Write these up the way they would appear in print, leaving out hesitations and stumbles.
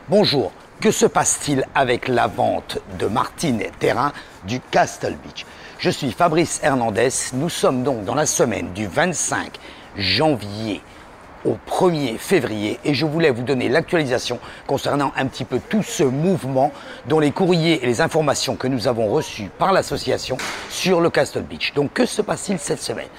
Bonjour, que se passe-t-il avec la vente de Martin Terra du Castle Beach? Je suis Fabrice Hernandez, nous sommes donc dans la semaine du 25 janvier au 1er février et je voulais vous donner l'actualisation concernant un petit peu tout ce mouvement dont les courriers et les informations que nous avons reçus par l'association sur le Castle Beach. Donc que se passe-t-il cette semaine?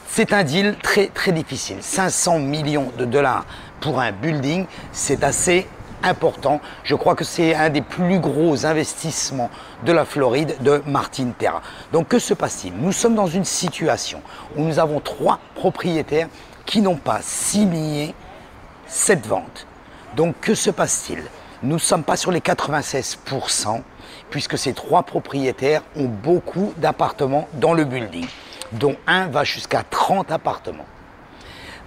C'est un deal très difficile, 500 millions de dollars pour un building, c'est assez important. Je crois que c'est un des plus gros investissements de la Floride de Martin Terra. Donc que se passe-t-il? Nous sommes dans une situation où nous avons 3 propriétaires qui n'ont pas signé cette vente. Donc que se passe-t-il? Nous ne sommes pas sur les 96% puisque ces 3 propriétaires ont beaucoup d'appartements dans le building, dont un va jusqu'à 30 appartements.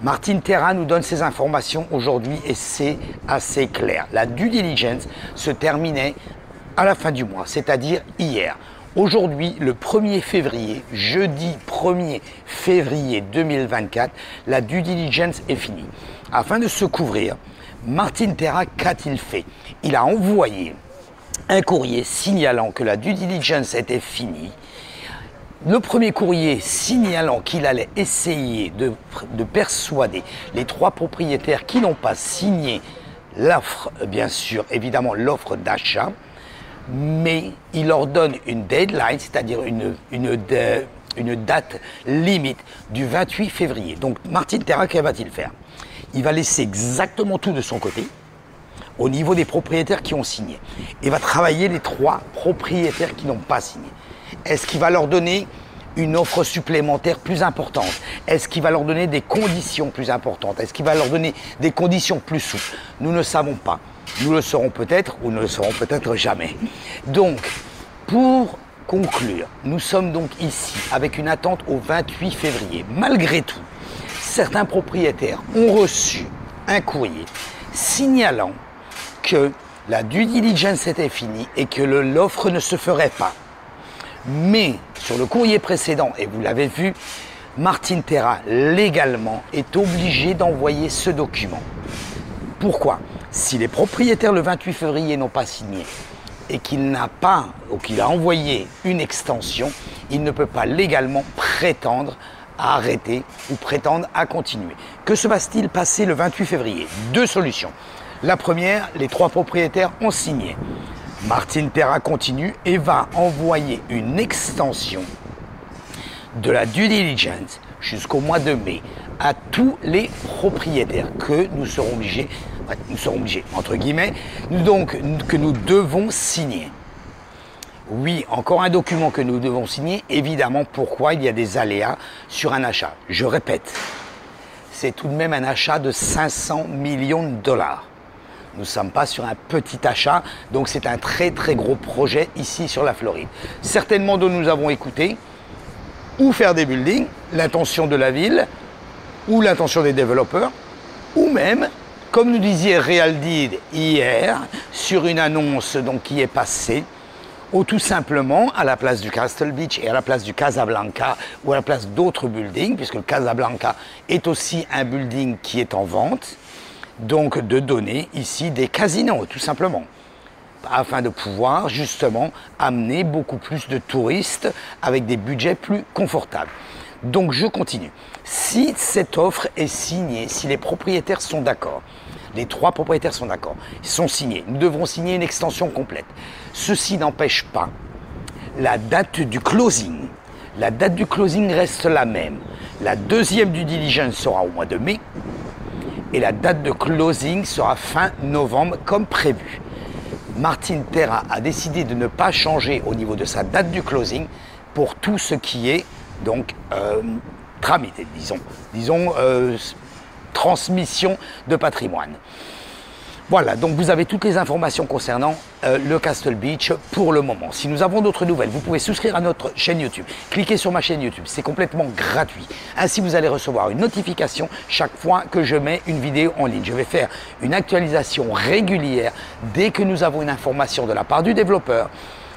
Martin Terra nous donne ces informations aujourd'hui et c'est assez clair. La due diligence se terminait à la fin du mois, c'est-à-dire hier. Aujourd'hui, le 1er février, jeudi 1er février 2024, la due diligence est finie. Afin de se couvrir, Martin Terra, qu'a-t-il fait? Il a envoyé un courrier signalant que la due diligence était finie. Le premier courrier signalant qu'il allait essayer de persuader les 3 propriétaires qui n'ont pas signé l'offre, bien sûr, évidemment l'offre d'achat, mais il leur donne une deadline, c'est-à-dire une date limite du 28 février. Donc Martin Terra, que va-t-il faire? Il va laisser exactement tout de son côté au niveau des propriétaires qui ont signé. Il va travailler les 3 propriétaires qui n'ont pas signé. Est-ce qu'il va leur donner une offre supplémentaire plus importante? Est-ce qu'il va leur donner des conditions plus importantes? Est-ce qu'il va leur donner des conditions plus souples? Nous ne savons pas. Nous le saurons peut-être ou ne le saurons peut-être jamais. Donc, pour conclure, nous sommes donc ici avec une attente au 28 février. Malgré tout, certains propriétaires ont reçu un courrier signalant que la due diligence était finie et que l'offre ne se ferait pas. Mais sur le courrier précédent, et vous l'avez vu, Martin Terra légalement est obligé d'envoyer ce document. Pourquoi? Si les propriétaires le 28 février n'ont pas signé et qu'il n'a pas ou qu'il a envoyé une extension, il ne peut pas légalement prétendre à arrêter ou prétendre à continuer. Que se va-t-il passer le 28 février? 2 solutions. La première, les 3 propriétaires ont signé. Martin Terra continue et va envoyer une extension de la due diligence jusqu'au mois de mai à tous les propriétaires que nous serons obligés, entre guillemets, donc que nous devons signer. Oui, encore un document que nous devons signer, évidemment, pourquoi il y a des aléas sur un achat. Je répète, c'est tout de même un achat de 500 millions de dollars. Nous ne sommes pas sur un petit achat, donc c'est un très gros projet ici sur la Floride. Certainement dont nous avons écouté, ou faire des buildings, l'intention de la ville, ou l'intention des développeurs, ou même, comme nous disait Realdeed hier, sur une annonce donc, qui est passée, ou tout simplement à la place du Castle Beach et à la place du Casablanca, ou à la place d'autres buildings, puisque le Casablanca est aussi un building qui est en vente, donc de donner ici des casinos, tout simplement, afin de pouvoir justement amener beaucoup plus de touristes avec des budgets plus confortables. Donc je continue. Si cette offre est signée, si les propriétaires sont d'accord, les 3 propriétaires sont d'accord, ils sont signés, nous devrons signer une extension complète. Ceci n'empêche pas la date du closing. La date du closing reste la même. La deuxième due diligence sera au mois de mai. Et la date de closing sera fin novembre comme prévu. Martin Terra a décidé de ne pas changer au niveau de sa date du closing pour tout ce qui est donc tramité, disons transmission de patrimoine. Voilà, donc vous avez toutes les informations concernant le Castle Beach pour le moment. Si nous avons d'autres nouvelles, vous pouvez souscrire à notre chaîne YouTube. Cliquez sur ma chaîne YouTube, c'est complètement gratuit. Ainsi, vous allez recevoir une notification chaque fois que je mets une vidéo en ligne. Je vais faire une actualisation régulière dès que nous avons une information de la part du développeur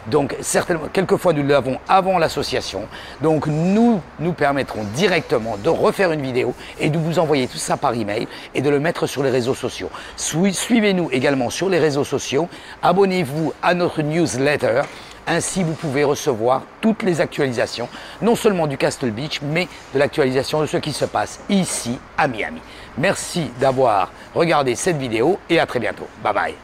Donc certainement, quelquefois nous l'avons avant l'association. Donc nous permettrons directement de refaire une vidéo et de vous envoyer tout ça par email et de le mettre sur les réseaux sociaux. Suivez-nous également sur les réseaux sociaux. Abonnez-vous à notre newsletter. Ainsi, vous pouvez recevoir toutes les actualisations, non seulement du Castle Beach, mais de l'actualisation de ce qui se passe ici à Miami. Merci d'avoir regardé cette vidéo et à très bientôt. Bye bye.